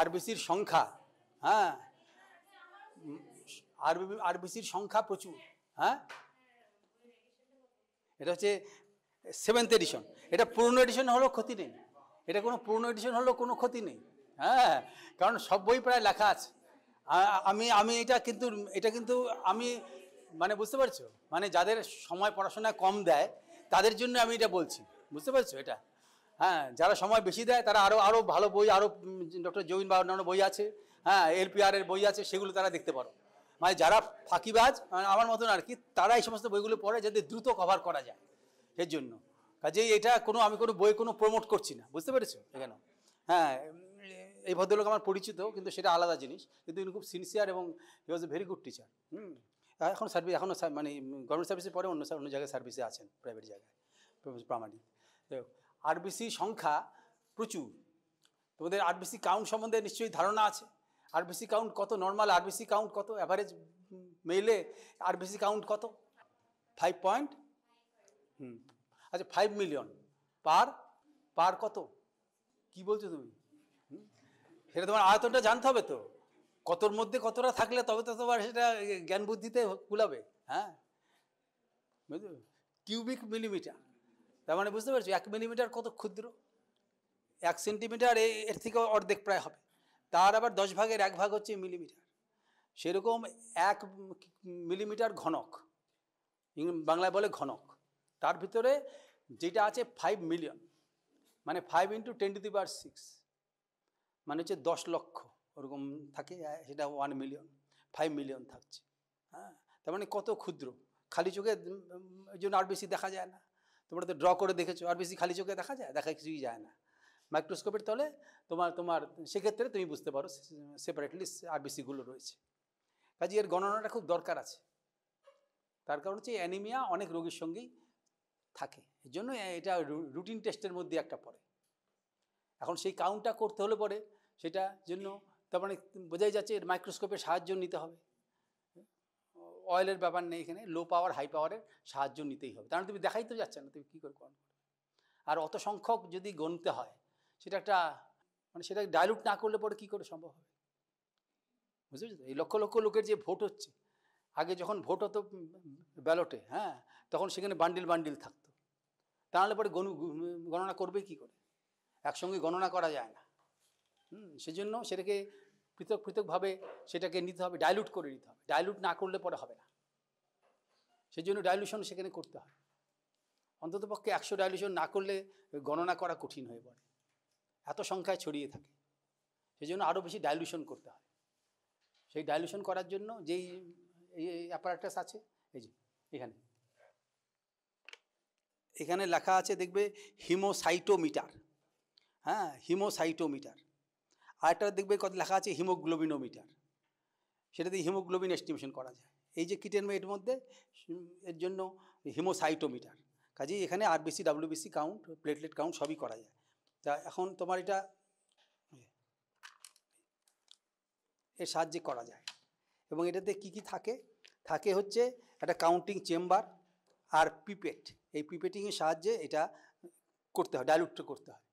আরবিসির সংখ্যা, হ্যাঁ আরবিসির সংখ্যা প্রচুর। হ্যাঁ, এটা হচ্ছে 7th এডিশন। এটা পুরনো এডিশন হলেও ক্ষতি নেই, এটা কোনো পুরনো এডিশন হলেও কোনো ক্ষতি নেই। হ্যাঁ, কারণ সব বই প্রায় লেখা আছে। আমি এটা কিন্তু আমি মানে বুঝতে পারছো, মানে যাদের সময় পড়াশোনায় কম দেয় তাদের জন্য আমি এটা বলছি, বুঝতে পারছো এটা। হ্যাঁ, যারা সময় বেশি দেয় তারা আরও ভালো বই, আরও ডক্টর জৈন বা অন্যান্য বই আছে, হ্যাঁ LPR এর বই আছে, সেগুলো তারা দেখতে পারো। মানে যারা ফাঁকিবাজ আমার মতন আর কি, তারা এই সমস্ত বইগুলো পড়ে যাতে দ্রুত কভার করা যায়, এর জন্য। কাজেই এটা আমি কোনো বই প্রমোট করছি না, বুঝতে পেরেছো এখানে। হ্যাঁ, এই ভদ্রলোক আমার পরিচিত, কিন্তু সেটা আলাদা জিনিস, কিন্তু ইনি খুব সিনসিয়ার এবং হি ওয়াজ এ ভেরি গুড টিচার। এখনও মানে গভর্নমেন্ট সার্ভিসের পরে অন্য জায়গায় সার্ভিসে আছেন, প্রাইভেট জায়গায়, প্রামাণিক। আরবিসি সংখ্যা প্রচুর। তোমাদের আরবিসি কাউন্ট সম্বন্ধে নিশ্চয়ই ধারণা আছে। আরবিসি কাউন্ট কত? নর্মাল আরবিসি কাউন্ট কত? অ্যাভারেজ মেলে আরবিসি কাউন্ট কত? 5 আচ্ছা 5 মিলিয়ন পার কত? কি বলছো তুমি? সেটা তোমার আয়তনটা জানতে হবে তো, কতর মধ্যে কতটা থাকলে তবে তো তোমার সেটা জ্ঞান বুদ্ধিতে কুলাবে। হ্যাঁ, বুঝলো, কিউবিক মিলিমিটার, তার মানে বুঝতে পারছো 1 মিলিমিটার কত ক্ষুদ্র। 1 সেন্টিমিটার এর থেকে অর্ধেক প্রায় হবে, তার আবার 10 ভাগের 1 ভাগ হচ্ছে মিলিমিটার। সেরকম 1 মিলিমিটার ঘনক, বাংলায় বলে ঘনক, তার ভিতরে যেটা আছে 5 মিলিয়ন, মানে 5 × 10⁶, মানে হচ্ছে 10 লক্ষ, ওরকম থাকে, সেটা 1 মিলিয়ন, 5 মিলিয়ন থাকছে। হ্যাঁ, তার মানে কত ক্ষুদ্র, খালি চোখে এই জন্য আরবিসি দেখা যায় না। তোমরা তো ড্র করে দেখেছো, আরবিসি খালি চোখে দেখা যায়? কিছুই যায় না। মাইক্রোস্কোপের তলে তোমার সেক্ষেত্রে তুমি বুঝতে পারো সেপারেটলি আরবিসিগুলো রয়েছে। কাজে এর গণনাটা খুব দরকার আছে। তার কারণ হচ্ছে অ্যানিমিয়া অনেক রোগীর সঙ্গেই থাকে, এর জন্য এটা রুটিন টেস্টের মধ্যে একটা পড়ে। এখন সেই কাউন্টটা করতে হলে পরে সেটা জন্য তার মানে বোঝাই যাচ্ছে এর মাইক্রোস্কোপের সাহায্য নিতে হবে। অয়েলের ব্যাপার নেই এখানে, লো পাওয়ার হাই পাওয়ারের সাহায্য নিতেই হবে, কারণ তুমি দেখাই তো যাচ্ছে না তুমি কী করে করবে। আর অত সংখ্যক যদি গণতে হয়, সেটা একটা মানে সেটা ডাইলুট না করলে পরে কী করে সম্ভব হবে, বুঝতে পারছো তো? এই লক্ষ লক্ষ লোকের যে ভোট হচ্ছে, আগে যখন ভোট হতো ব্যালটে, হ্যাঁ, তখন সেখানে বান্ডিল থাকতো, তাহলে পরে গণনা করবে কি করে? একসঙ্গে গণনা করা যায় না। সেজন্য সেটাকে পৃথকভাবে সেটাকে নিতে হবে, ডাইলুট করে নিতে হবে। ডাইলুট না করলে পরে হবে না, সেজন্য ডাইলুশন সেখানে করতে হয়। অন্ততপক্ষে 100 ডাইলুশন না করলে গণনা করা কঠিন হয়ে পড়ে, এত সংখ্যায় ছড়িয়ে থাকে। সেজন্য আরও বেশি ডাইলুশন করতে হয়। সেই ডাইলুশন করার জন্য যেই অ্যাপারেটাস আছে, এই যে এখানে লেখা আছে দেখবে হিমোসাইটোমিটার। হ্যাঁ, হিমোসাইটোমিটার। আরেকটা দেখবে কত লেখা আছে হিমোগ্লোবিনোমিটার, সেটা দিয়ে হিমোগ্লোবিন এস্টিমেশন করা যায়। এই যে কিটের এর মধ্যে এর জন্য হিমোসাইটোমিটার। কাজেই এখানে RBC, WBC count, platelet count সবই করা যায়। তা এখন তোমার এটা এর সাহায্যে করা যায়। এবং এটাতে কি কি থাকে হচ্ছে একটা কাউন্টিং চেম্বার আর পিপেট। এই পিপেটিংয়ের সাহায্যে এটা করতে হয়, ডাইলুটটা করতে হয়।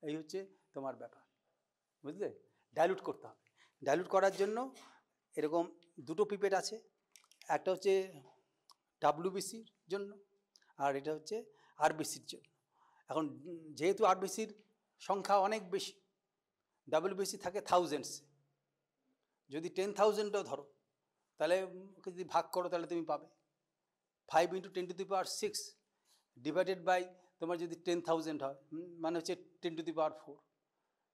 এই হচ্ছে তোমার ব্যাপার, বুঝলে? ডাইলুট করতে হবে। ডাইলুট করার জন্য এরকম 2টো পিপেট আছে, একটা হচ্ছে ডাব্লিউবিসির জন্য আর এটা হচ্ছে আরবিসির জন্য। এখন যেহেতু আরবিসির সংখ্যা অনেক বেশি, ডাব্লিউবিসি থাকে থাউজেন্ডসে, যদি 10,000ও ধরো তাহলে যদি ভাগ করো তাহলে তুমি পাবে 5 × 10⁶ ডিভাইডেড বাই তোমার যদি 10,000 হয়, মানে হচ্ছে 10⁴,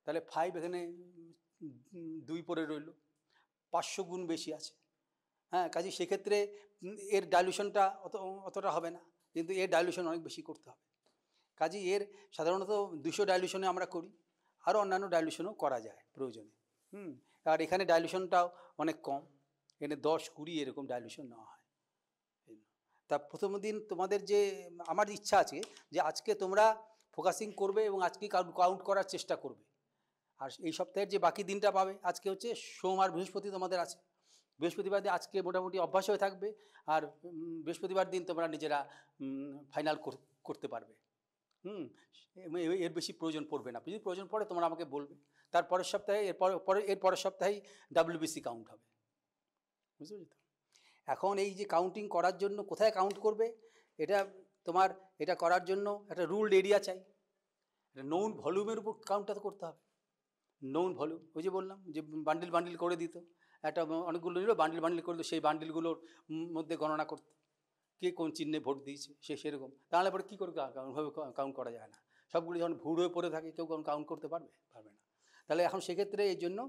তাহলে 5 এখানে 2 পরে রইল, 500 গুণ বেশি আছে। হ্যাঁ, কাজে সেক্ষেত্রে এর ডাইলুশনটা অতটা হবে না, কিন্তু এর ডাইলুশন অনেক বেশি করতে হবে। কাজে এর সাধারণত 200 ডাইলুশনে আমরা করি, আরও অন্যান্য ডাইলুশনও করা যায় প্রয়োজনে। আর এখানে ডাইলুশনটাও অনেক কম, এখানে 10-20 এরকম ডাইলুশন নেওয়া হয়। তা প্রথম দিন তোমাদের যে আমার ইচ্ছা আছে যে আজকে তোমরা ফোকাসিং করবে এবং আজকে কাউন্ট করার চেষ্টা করবে। আর এই সপ্তাহের যে বাকি দিনটা পাবে, আজকে হচ্ছে সোম আর বৃহস্পতি তোমাদের আছে, বৃহস্পতিবার দিন আজকে মোটামুটি অভ্যাস হয়ে থাকবে, আর বৃহস্পতিবার দিন তোমরা নিজেরা ফাইনাল করতে পারবে। এর বেশি প্রয়োজন পড়বে না। যদি প্রয়োজন পড়ে তোমরা আমাকে বলবে, তার পরের সপ্তাহে এর পরের সপ্তাহেই ডাব্লিউবিসি কাউন্ট হবে, বুঝতে পেরেছো? এখন এই যে কাউন্টিং করার জন্য কোথায় কাউন্ট করবে, এটা তোমার এটা করার জন্য একটা রুলড এরিয়া চাই, একটা নোন ভলিউমের উপর কাউন্টটা করতে হবে। নোন ভলিউম, ওই যে বললাম যে বান্ডিল বান্ডিল করে দিত, একটা অনেকগুলো নিল বান্ডিল বান্ডিল করে দিত, সেই বান্ডিলগুলোর মধ্যে গণনা করতে কে কোন চিহ্নে ভোট দিয়েছে সেরকম। তাহলে পরে কী করে ওইভাবে কাউন্ট করা যায় না। সবগুলো যখন ভুল হয়ে পড়ে থাকে কেউ কাউন্ট করতে পারবে না। তাহলে এখন সেক্ষেত্রে এই জন্য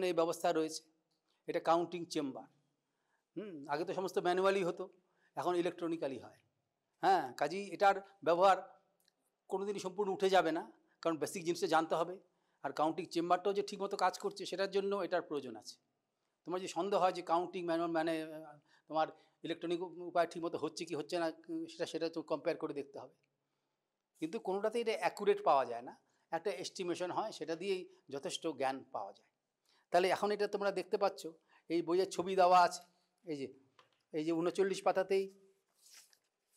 এই ব্যবস্থা রয়েছে, এটা কাউন্টিং চেম্বার। আগে তো সমস্ত ম্যানুয়ালি হতো, এখন ইলেকট্রনিক্যালি হয়। হ্যাঁ, কাজেই এটার ব্যবহার কোনোদিনই সম্পূর্ণ উঠে যাবে না, কারণ বেসিক জিনিসটা জানতে হবে। আর কাউন্টিং চেম্বারটাও যে ঠিকমতো কাজ করছে সেটার জন্য এটার প্রয়োজন আছে। তোমার যে সন্দেহ হয় যে কাউন্টিং মানে তোমার ইলেকট্রনিক উপায় ঠিকমতো হচ্ছে কি হচ্ছে না, সেটা তো কম্পেয়ার করে দেখতে হবে। কিন্তু কোনোটাতে এটা অ্যাকুরেট পাওয়া যায় না, একটা এস্টিমেশন হয়, সেটা দিয়েই যথেষ্ট জ্ঞান পাওয়া যায়। তাহলে এখন এটা তোমরা দেখতে পাচ্ছ, এই বইয়ের ছবি দেওয়া আছে, এই যে 39 পাতাতেই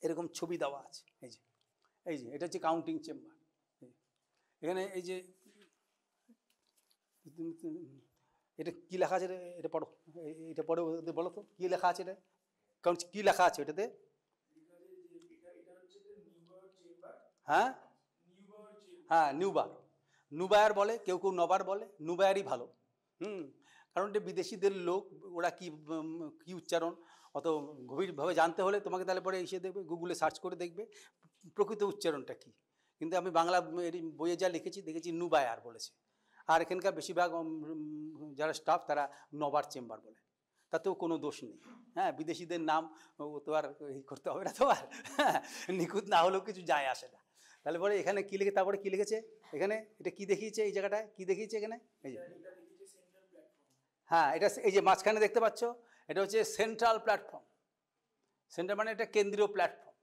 এরকম ছবি দেওয়া আছে। এই যে এটা হচ্ছে কাউন্টিং চেম্বার। এখানে এই যে এটা কী লেখা আছে, এটা পড়ো, এটা পড়ে বলো তো কী লেখা আছে, এটা কারণ কী লেখা আছে এটাতে? হ্যাঁ হ্যাঁ, নুবায়ার বলে, কেউ নবার বলে, নুবায়ারই ভালো। কারণ এটা বিদেশিদের লোক, ওরা কী উচ্চারণ অত গভীরভাবে জানতে হলে তোমাকে তাহলে পরে এসে দেখবে, গুগলে সার্চ করে দেখবে প্রকৃত উচ্চারণটা কী। কিন্তু আমি বাংলা বইয়ে যা দেখেছি নুবায়ার বলেছে। আর এখানকার বেশিরভাগ যারা স্টাফ তারা নবার চেম্বার বলে, তাতেও কোনো দোষ নেই। হ্যাঁ, বিদেশিদের নাম তো আর করতে হবে না, তো আর নিখুঁত না হলেও কিছু যায় আসে না। তাহলে পরে এখানে কী লিখে, তারপরে কী লিখেছে এখানে, এটা কী দেখিয়েছে এই জায়গাটায়, কী দেখিয়েছে এখানে, এই যে হ্যাঁ, এটা এই যে মাঝখানে দেখতে পাচ্ছ, এটা হচ্ছে সেন্ট্রাল প্ল্যাটফর্ম। সেন্ট্রাল মানে এটা কেন্দ্রীয় প্ল্যাটফর্ম।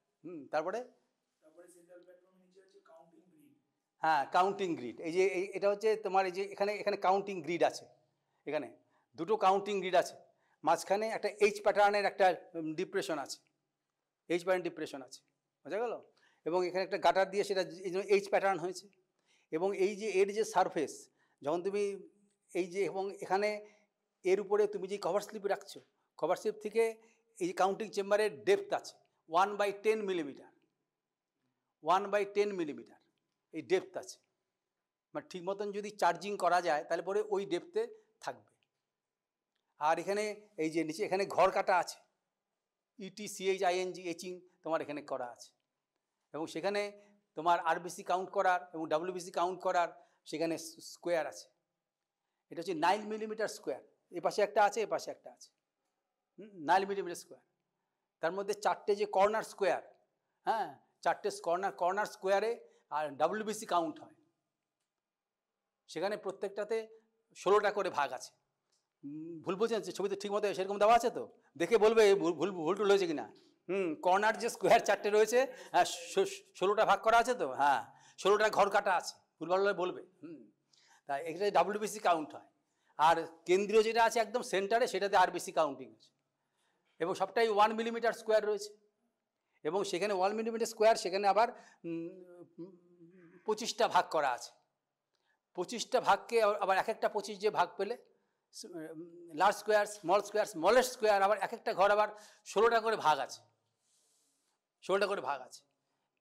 তারপরে হ্যাঁ, কাউন্টিং গ্রিড। এই যে এটা হচ্ছে তোমার, এই যে এখানে কাউন্টিং গ্রিড আছে, এখানে দুটো কাউন্টিং গ্রিড আছে, মাঝখানে একটা এইচ প্যাটার্নের একটা ডিপ্রেশন আছে, এইচ প্যাটার্ন ডিপ্রেশন আছে, বোঝা গেল? এবং এখানে একটা গাটার দিয়ে সেটা এই জন্য এইচ প্যাটার্ন হয়েছে। এবং এই যে এর যে সারফেস, যখন তুমি এই যে, এবং এখানে এর উপরে তুমি যে কভার স্লিপ রাখছো, কভার স্লিপ থেকে এই যে কাউন্টিং চেম্বারের ডেপথ আছে 1/10 মিলিমিটার, 1/10 মিলিমিটার এই ডেপথ আছে। মানে ঠিক মতন যদি চার্জিং করা যায় তাহলে পরে ওই ডেপথে থাকবে। আর এখানে এই যে নিচে এখানে ঘর কাটা আছে, ETCHING এচিং তোমার এখানে করা আছে। এবং সেখানে তোমার আরবিসি কাউন্ট করার এবং ডাব্লিউবিসি কাউন্ট করার সেখানে স্কোয়ার আছে। এটা হচ্ছে 9 মিলিমিটার স্কোয়ার, এ পাশে একটা আছে, এ পাশে একটা আছে, 9 মিলিমিটার স্কোয়ার। তার মধ্যে 4টে যে কর্নার স্কোয়ার, হ্যাঁ 4টে কর্নার স্কোয়ারে আর ডাব্লিউবিসি কাউন্ট হয়। সেখানে প্রত্যেকটাতে 16টা করে ভাগ আছে। ভুল বলছেন, ছবিতে ঠিক মতো সেরকম দেওয়া আছে তো, দেখে বলবে ভুল টুল হয়েছে কিনা। কর্নার যে স্কোয়ার 4টে রয়েছে, হ্যাঁ 16টা ভাগ করা আছে তো, হ্যাঁ 16টা ঘর কাটা আছে, ভুল ভালো বলবে। তাই এটা ডাব্লিউবিসি কাউন্ট হয়। আর কেন্দ্রীয় যেটা আছে একদম সেন্টারে, সেটাতে আরবিসি কাউন্টিং আছে। এবং সবটাই 1 মিলিমিটার স্কোয়ার রয়েছে। এবং সেখানে 1 মিলিমিটার স্কোয়ার, সেখানে আবার 25টা ভাগ করা আছে। 25টা ভাগকে আবার এক একটা 25 যে ভাগ পেলে, লার্জ স্কোয়ার, স্মলেস্ট স্কোয়ার, আবার এক একটা ঘর আবার 16টা করে ভাগ আছে, 16টা করে ভাগ আছে।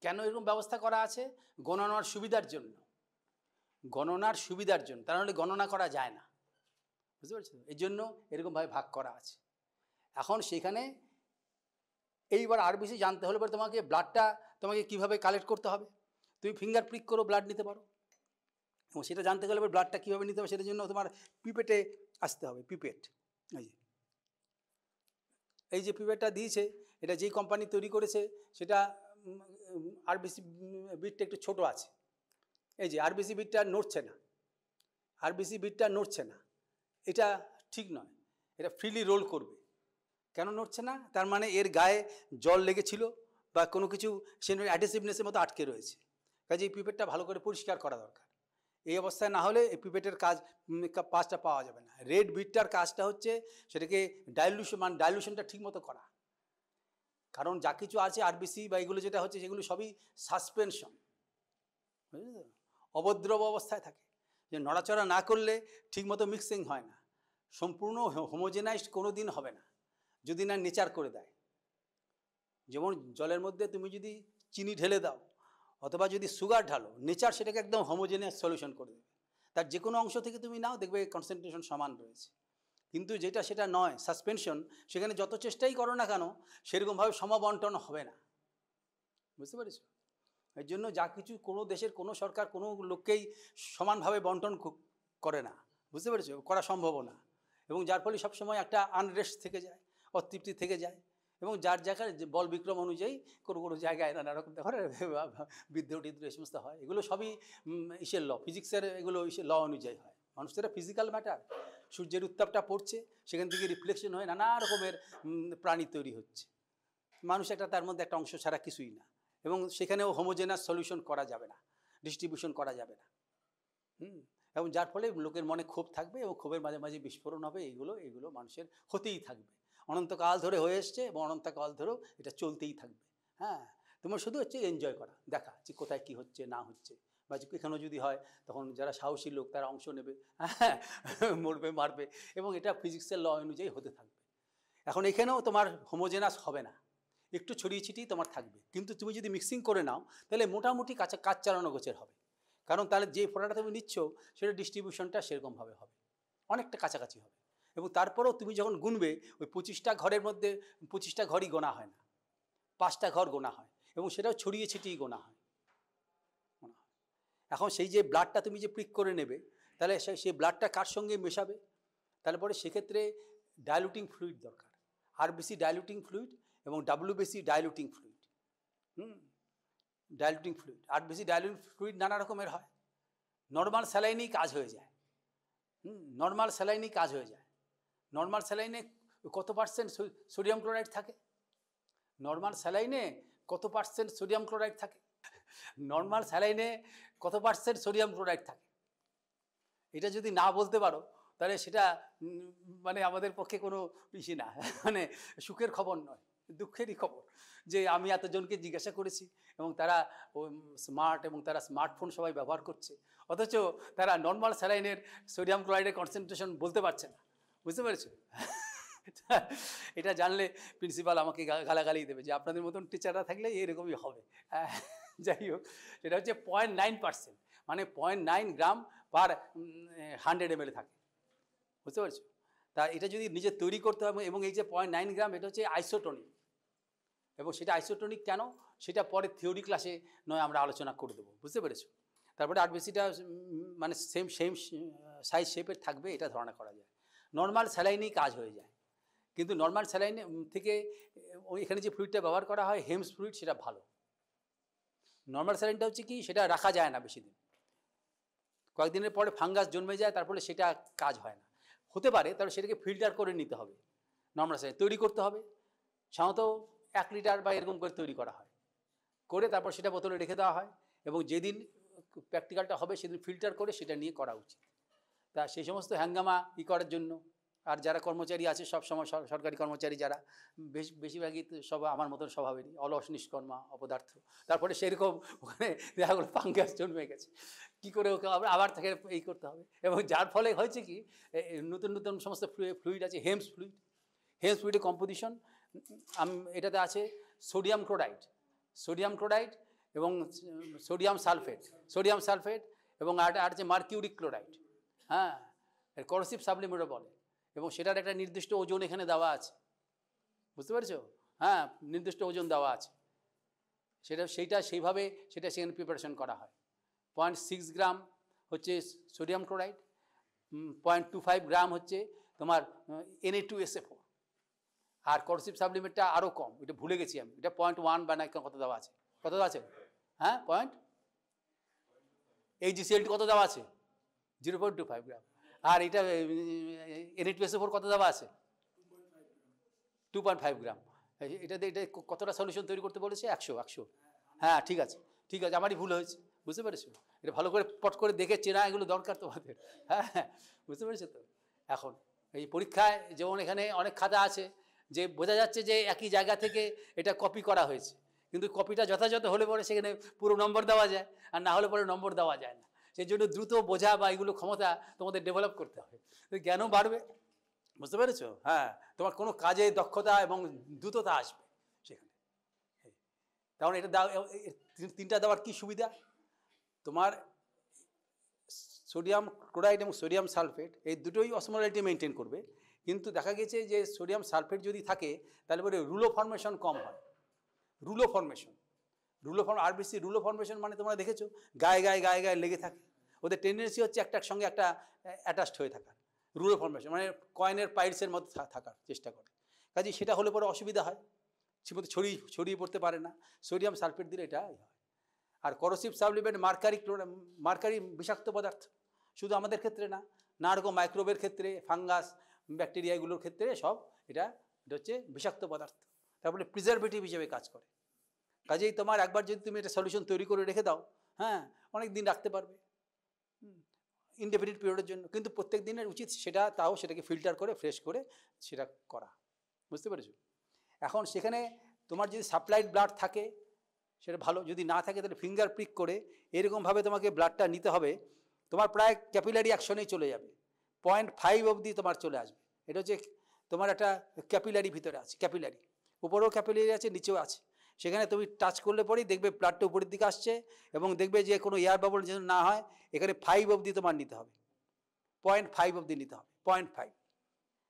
কেন এরকম ব্যবস্থা করা আছে? গণনার সুবিধার জন্য, গণনার সুবিধার জন্য, তার নাহলে গণনা করা যায় না, বুঝতে পারছো? এই জন্য এরকমভাবে ভাগ করা আছে। এখন সেখানে এইবার আরবিসি জানতে হলে পরে তোমাকে ব্লাডটা তোমাকে কীভাবে কালেক্ট করতে হবে, তুমি ফিঙ্গার প্রিক করো ব্লাড নিতে পারো। এবং সেটা জানতে গেলে ব্লাডটা কীভাবে নিতে হবে সেটার জন্য তোমার পিপেটে আসতে হবে। পিপেট, এই যে পিপেটটা দিয়েছে, এটা যেই কোম্পানি তৈরি করেছে সেটা আরবিসি বিটটা একটু ছোট আছে। এই যে আরবিসি বিটটা নড়ছে না, আরবিসি বিটটা নড়ছে না, এটা ঠিক নয়, এটা ফ্রিলি রোল করবে। কেন নড়ছে না? তার মানে এর গায়ে জল লেগেছিল বা কোনো কিছু সে অ্যাডহেসিভনেসের মতো আটকে রয়েছে। কাজে এই পিপেটটা ভালো করে পরিষ্কার করা দরকার। এই অবস্থায় না হলে এই পিপেটের কাজটা পাওয়া যাবে না। রেড বিটটার কাজটা হচ্ছে সেটাকে ডাইলুশনটা ঠিক মতো করা। কারণ যা কিছু আছে আরবিসি বা এগুলো যেটা হচ্ছে সেগুলো সবই সাসপেনশন, বুঝলি তো? অবদ্রব অবস্থায় থাকে, যে নড়াচড়া না করলে ঠিকমতো মিক্সিং হয় না, সম্পূর্ণ হোমোজেনাইজড কোনো দিন হবে না যদি না নেচার করে দেয়। যেমন জলের মধ্যে তুমি যদি চিনি ঢেলে দাও অথবা যদি সুগার ঢালো, নেচার সেটাকে একদম হোমোজেনিয়াস সলিউশন করে দেবে। তার যে কোনো অংশ থেকে তুমি নাও, দেখবে কনসেন্ট্রেশন সমান রয়েছে। কিন্তু যেটা সেটা নয়, সাসপেনশন, সেখানে যত চেষ্টাই করো না কেন সেরকমভাবে সমবন্টন হবে না। বুঝতে পেরেছ? এর জন্য যা কিছু কোনো দেশের কোনো সরকার কোনো লোককেই সমানভাবে বন্টন করে না। বুঝতে পেরেছো? করা সম্ভবও না। এবং যার ফলে সবসময় একটা আনরেস্ট থেকে যায়, অতৃপ্তি থেকে যায়। এবং যার জায়গায় বল বিক্রম অনুযায়ী কোনো কোনো জায়গায় নানা রকম দেখো বিদ্রোহ টিদ্রোহ এই সমস্ত হয়। এগুলো সবই ইসের ল, ফিজিক্সের এগুলো ল অনুযায়ী হয়। মানুষের ফিজিক্যাল ম্যাটার, সূর্যের উত্তাপটা পড়ছে, সেখান থেকে রিফ্লেকশন হয়ে নানা রকমের প্রাণী তৈরি হচ্ছে। মানুষ একটা তার মধ্যে একটা অংশ ছাড়া কিছুই না। এবং সেখানেও হোমোজেনাস সলিউশন করা যাবে না, ডিস্ট্রিবিউশন করা যাবে না। এবং যার ফলে লোকের মনে ক্ষোভ থাকবে এবং ক্ষোভের মাঝে মাঝে বিস্ফোরণ হবে। এগুলো মানুষের হতেই থাকবে, অনন্তকাল ধরে হয়ে এসছে এবং অনন্তকাল ধরেও এটা চলতেই থাকবে। হ্যাঁ, তোমার শুধু হচ্ছে এনজয় করা, দেখা যে কোথায় কী হচ্ছে না হচ্ছে, বা এখানেও যদি হয় তখন যারা সাহসী লোক তারা অংশ নেবে, হ্যাঁ, মরবে মারবে, এবং এটা ফিজিক্সের ল অনুযায়ী হতে থাকবে। এখন এখানেও তোমার হোমোজেনাস হবে না, একটু ছড়িয়ে ছিটিয়ে তোমার থাকবে। কিন্তু তুমি যদি মিক্সিং করে নাও তাহলে মোটামুটি কাজ চালানো গোছের হবে। কারণ তাহলে যে ফোটাটা তুমি নিচ্ছ সেটা ডিস্ট্রিবিউশনটা সেরকমভাবে হবে, অনেকটা কাছাকাছি হবে। এবং তারপরেও তুমি যখন গুনবে, ওই 25টা ঘরের মধ্যে 25টা ঘরই গোনা হয় না, 5টা ঘর গোনা হয়, এবং সেটাও ছড়িয়ে ছিটিয়ে গোনা হয়। এখন সেই যে ব্লাডটা তুমি যে প্রিক করে নেবে, তাহলে সেই ব্লাডটা কার সঙ্গে মেশাবে? তাহলে পরে সেক্ষেত্রে ডাইলুটিং ফ্লুইড দরকার, আরবিসি ডাইলুটিং ফ্লুইড এবং WBC diluting fluid. Diluting fluid, RBC diluting fluid নানা রকমের হয়। নর্মাল স্যালাইনেই কাজ হয়ে যায়। নর্মাল স্যালাইনেই কাজ হয়ে যায়। নর্মাল স্যালাইনে কত পার্সেন্ট সোডিয়াম ক্লোরাইড থাকে? নর্মাল স্যালাইনে কত পার্সেন্ট সোডিয়াম ক্লোরাইড থাকে? নর্মাল স্যালাইনে কত পার্সেন্ট সোডিয়াম ক্লোরাইড থাকে? এটা যদি না বলতে পারো তাহলে সেটা মানে আমাদের পক্ষে কোনো ইস্যু না, মানে সুখের খবর নয়, দুঃখেরই খবর। যে আমি এতজনকে জিজ্ঞাসা করেছি এবং তারা স্মার্ট এবং তারা স্মার্টফোন সবাই ব্যবহার করছে, অথচ তারা নর্মাল স্যালাইনের সোডিয়াম ক্লোরাইডের কনসেন্ট্রেশন বলতে পারছে না। বুঝতে পেরেছো? এটা জানলে প্রিন্সিপাল আমাকে গালাগালি দেবে যে আপনাদের মতন টিচাররা থাকলে এরকমই হবে। যাই হোক, সেটা হচ্ছে 0.9%, মানে 0.9 গ্রাম পার 100 ml থাকে। বুঝতে পারছো? তা এটা যদি নিজে তৈরি করতে হবে, এবং এই যে 0.9 গ্রাম এটা হচ্ছে আইসোটোনিক, এবং সেটা আইসোটোনিক কেন সেটা পরে থিওরি ক্লাসে নয় আমরা আলোচনা করে দেবো। বুঝতে পেরেছো? তারপরে আরবিসিটা মানে সেম সাইজ শেপের থাকবে, এটা ধারণা করা যায়। নর্মাল স্যালাইনেই কাজ হয়ে যায়, কিন্তু নর্মাল স্যালাইন থেকে এখানে যে ফ্লুইডটা ব্যবহার করা হয় হেমস ফ্লুইড, সেটা ভালো। নর্মাল স্যালাইনটা হচ্ছে কি, সেটা রাখা যায় না বেশি দিন, কয়েকদিনের পরে ফাঙ্গাস জন্মে যায়, তারপরে সেটা কাজ হয় না। হতে পারে, তাহলে সেটাকে ফিল্টার করে নিতে হবে। নর্মাল স্যালাইন তৈরি করতে হবে, সাধারণত 1 লিটার বা এরকম করে তৈরি করা হয়, করে তারপর সেটা বোতলে রেখে দেওয়া হয়, এবং যেদিন প্র্যাকটিক্যালটা হবে সেদিন ফিল্টার করে সেটা নিয়ে করা উচিত। তা সেই সমস্ত হ্যাঙ্গামা করার জন্য, আর যারা কর্মচারী আছে সব সময় সরকারি কর্মচারী যারা, বেশিরভাগই সব আমার মতন স্বভাবেরই, অলস নিষ্কর্মা অপদার্থ। তারপরে সেরকম ওখানে দেখা গেলো ফাঙ্গাস জন্মে গেছে, কী করে ওকে আবার থেকে এই করতে হবে। এবং যার ফলে হয়েছে কি, নতুন নতুন সমস্ত ফ্লুইড আছে, হেমস ফ্লুইড। হেমস ফ্লুইডের কম্পোজিশন এটাতে আছে সোডিয়াম ক্লোরাইড এবং সোডিয়াম সালফেট এবং আর আছে মার্কিউরিক ক্লোরাইড। হ্যাঁ, করসিভ সাবলিমেটও বলে, এবং সেটার একটা নির্দিষ্ট ওজন এখানে দেওয়া আছে। বুঝতে পেরেছো? হ্যাঁ, নির্দিষ্ট ওজন দেওয়া আছে, সেইভাবে সেখানে প্রিপারেশন করা হয়। 0.6 গ্রাম হচ্ছে সোডিয়াম ক্লোরাইড, 0.25 গ্রাম হচ্ছে তোমার Na2SO4, আর করসিভ সাবলিমেটটা আরও কম, এটা ভুলে গেছি আমি, এটা 0.1 বা না কত দেওয়া আছে, কত দেওয়া আছে? হ্যাঁ, AgCl কত দেওয়া আছে? 0.25 গ্রাম। আর এটা Na2SO4 কত দেওয়া আছে? 2.5 গ্রাম। এটাতে এটা কতটা সলিউশন তৈরি করতে বলেছে? 100। হ্যাঁ, ঠিক আছে, আমারই ভুল হয়েছে। বুঝতে পেরেছো? এটা ভালো করে পট করে দেখে চেনা এগুলো দরকার তোমাদের। হ্যাঁ, বুঝতে পেরেছো তো? এখন এই পরীক্ষায় যেমন এখানে অনেক খাতা আছে, যে বোঝা যাচ্ছে যে একই জায়গা থেকে এটা কপি করা হয়েছে, কিন্তু কপিটা যথাযথ হলে পরে সেখানে পুরো নম্বর দেওয়া যায়, আর না হলে পরে নম্বর দেওয়া যায় না। সেই জন্য দ্রুত বোঝা বা এগুলো ক্ষমতা তোমাদের ডেভেলপ করতে হবে, জ্ঞানও বাড়বে, বুঝতে পেরেছো? হ্যাঁ, তোমার কোনো কাজে দক্ষতা এবং দ্রুততা আসবে সেখানে। কারণ এটা তিনটা দেওয়ার কি সুবিধা, তোমার সোডিয়াম ক্লোরাইড এবং সোডিয়াম সালফেট এই দুটোই অসমোলারিটি মেনটেন করবে, কিন্তু দেখা গেছে যে সোডিয়াম সালফেট যদি থাকে তাহলে পরে রুলো ফর্মেশন কম হয়। রুলো ফর্মেশন, আরবিসি রুলো ফর্মেশন মানে তোমরা দেখেছো গায়ে গায়ে গায়ে গায়ে লেগে থাকে, ওদের টেন্ডেন্সি হচ্ছে একটার সঙ্গে একটা অ্যাটাচড হয়ে থাকার। রুলো ফর্মেশন মানে কয়েনের পাইলসের মধ্যে থাকার চেষ্টা করে, কাজেই সেটা হলে পরে অসুবিধা হয়, ঠিকমতো ছড়িয়ে পড়তে পারে না। সোডিয়াম সালফেট দিলে এটা হয়। আর করোসিভ সাবলিমেন্ট মার্কারি বিষাক্ত পদার্থ, শুধু আমাদের ক্ষেত্রে না, নানা রকম মাইক্রোবের ক্ষেত্রে, ফাঙ্গাস, ব্যাকটেরিয়া এগুলোর ক্ষেত্রে সব এটা হচ্ছে বিষাক্ত পদার্থ, তারপরে প্রিজারভেটিভ হিসেবে কাজ করে। কাজেই তোমার একবার যদি তুমি এটা সলিউশন তৈরি করে রেখে দাও, হ্যাঁ, অনেক দিন রাখতে পারবে ইনডেফিনিট পিরিয়ডের জন্য, কিন্তু প্রত্যেক দিনের উচিত সেটাকে ফিল্টার করে ফ্রেশ করে সেটা করা, বুঝতে পেরেছো? এখন সেখানে তোমার যদি সাপ্লাইড ব্লাড থাকে সেটা ভালো, যদি না থাকে তাহলে ফিঙ্গার প্রিক করে এরকমভাবে তোমাকে ব্লাডটা নিতে হবে, তোমার প্রায় ক্যাপিলারি অ্যাকশনেই চলে যাবে, 0.5 অবধি তোমার চলে আসবে। এটা হচ্ছে তোমার একটা ক্যাপিলারি ভিতরে আছে, ক্যাপিলারি উপরেও ক্যাপিলারি আছে, নিচেও আছে, সেখানে তুমি টাচ করলে পরেই দেখবে ব্লাডটা উপরের দিকে আসছে, এবং দেখবে যে কোনো এয়ার বাবল যেন না হয়, এখানে 5 অবধি তোমার নিতে হবে, 0.5 অবধি নিতে হবে, 0.5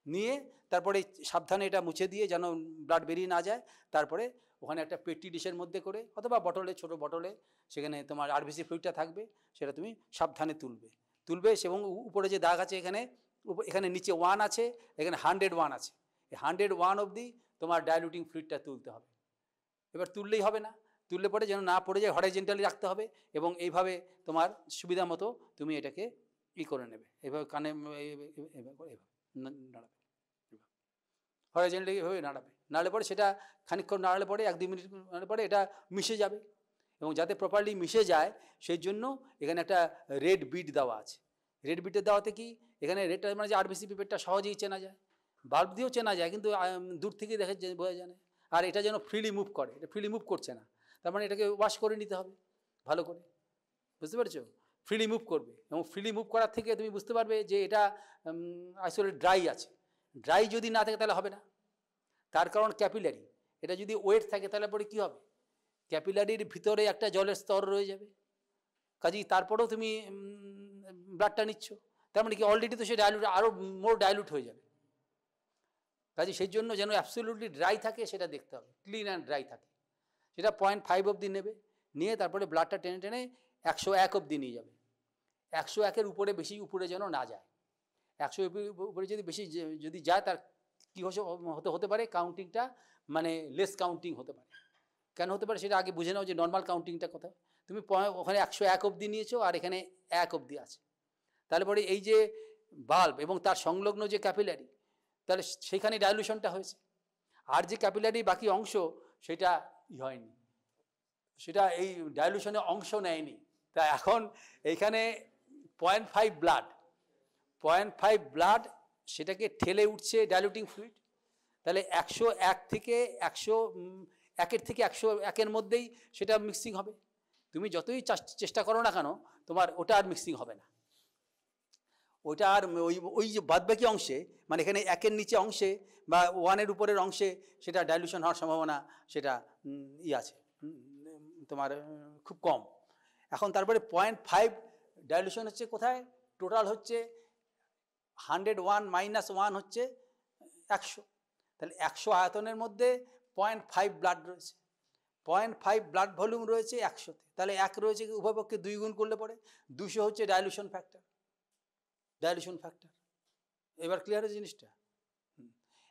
নিয়ে তারপরে সাবধানে এটা মুছে দিয়ে যেন ব্লাড বেরিয়ে না যায়, তারপরে ওখানে একটা পেটি ডিশের মধ্যে করে অথবা বটলে, ছোটো বটলে, সেখানে তোমার আরবিসি ফ্লুইডটা থাকবে, সেটা তুমি সাবধানে তুলবে, এবং উপরে যে দাগ আছে এখানে নিচে 1 আছে, এখানে 101 আছে, এই 101 অবধি তোমার ডাইলুটিং ফ্লুইডটা তুলতে হবে। এবার তুললেই হবে না, তুললে পরে যেন না পড়ে যায়, হরাইজন্টালি রাখতে হবে, এবং এইভাবে তোমার সুবিধা মতো তুমি এটাকে করে নেবে, এইভাবে কানে এইভাবে নাড়াবে, হরাইজন্টালি এভাবে নাড়লে পরে সেটা খানিকক্ষণ নাড়ালে পরে 1-2 মিনিট নাড়লে পরে এটা মিশে যাবে, এবং যাতে প্রপারলি মিশে যায় সেই জন্য এখানে একটা রেড বিট দেওয়া আছে। রেড বিটের দেওয়াতে কি, এখানে রেডটা মানে যে আরবিসি পিপেটটা সহজেই চেনা যায়, বাল্ব দিয়েও চেনা যায়, কিন্তু দূর থেকে দেখে বোঝা যায় না। আর এটা যেন ফ্রিলি মুভ করে, এটা ফ্রিলি মুভ করছে না, তার মানে এটাকে ওয়াশ করে নিতে হবে ভালো করে, বুঝতে পেরেছো? ফ্রিলি মুভ করবে, এবং ফ্রিলি মুভ করার থেকে তুমি বুঝতে পারবে যে এটা আসলে ড্রাই আছে। ড্রাই যদি না থাকে তাহলে হবে না, তার কারণ ক্যাপিলারি, এটা যদি ওয়েট থাকে তাহলে পরে কী হবে, ক্যাপিলারির ভিতরে একটা জলের স্তর রয়ে যাবে, কাজেই তারপরেও তুমি ব্লাডটা নিচ্ছ, তার মানে কি অলরেডি তো সে ডাইলুট আরও মোর ডাইলুট হয়ে যাবে। কাজে সেই জন্য যেন অ্যাবসলিউটলি ড্রাই থাকে সেটা দেখতে হবে, ক্লিন অ্যান্ড ড্রাই থাকে, সেটা 0.5 অবধি নেবে, নিয়ে তারপরে ব্লাডটা টেনে টেনে 101 অবধি নিয়ে যাবে। 101-এর উপরে বেশি উপরে যেন না যায়, 100 উপরে যদি যায় তার কী হতে পারে, কাউন্টিংটা মানে লেস কাউন্টিং হতে পারে। কেন হতে পারে সেটা আগে বুঝে নাও যে নর্মাল কাউন্টিংটা কোথায়। তুমি ওখানে 101 অবধি নিয়েছো আর এখানে 1 অবধি আছে, তাহলে পরে এই যে বাল্ব এবং তার সংলগ্ন যে ক্যাপিলারি, তাহলে সেখানে ডাইলুশনটা হয়েছে, আর যে ক্যাপিলারি বাকি অংশ সেটা হয়নি, সেটা এই ডাইলুশনে অংশ নেয়নি। তা এখন এইখানে 0.5 ব্লাড সেটাকে ঠেলে উঠছে ডাইলুটিং ফ্লুইড, তাহলে 101 থেকে 101-এর মধ্যেই সেটা মিক্সিং হবে। তুমি যতই চেষ্টা করো না কেন তোমার ওটা আর মিক্সিং হবে না, ওইটা আর ওই যে বাদবাকি অংশে, মানে এখানে 1-এর নিচে অংশে বা 1-এর উপরের অংশে সেটা ডাইলুশন হওয়ার সম্ভাবনা সেটা আছে তোমার খুব কম। এখন তারপরে 0.5 ডাইলুশন হচ্ছে কোথায়, টোটাল হচ্ছে 101 - 1 হচ্ছে 100, তাহলে 100 আয়তনের মধ্যে 0.5 ব্লাড রয়েছে, 0.5 ব্লাড ভলিউম রয়েছে 100-তে, তাহলে 1 রয়েছে উভয় পক্ষে 2 গুণ করলে পরে 200 হচ্ছে ডাইলুশন ফ্যাক্টর। এবার ক্লিয়ার হয়েছে জিনিসটা?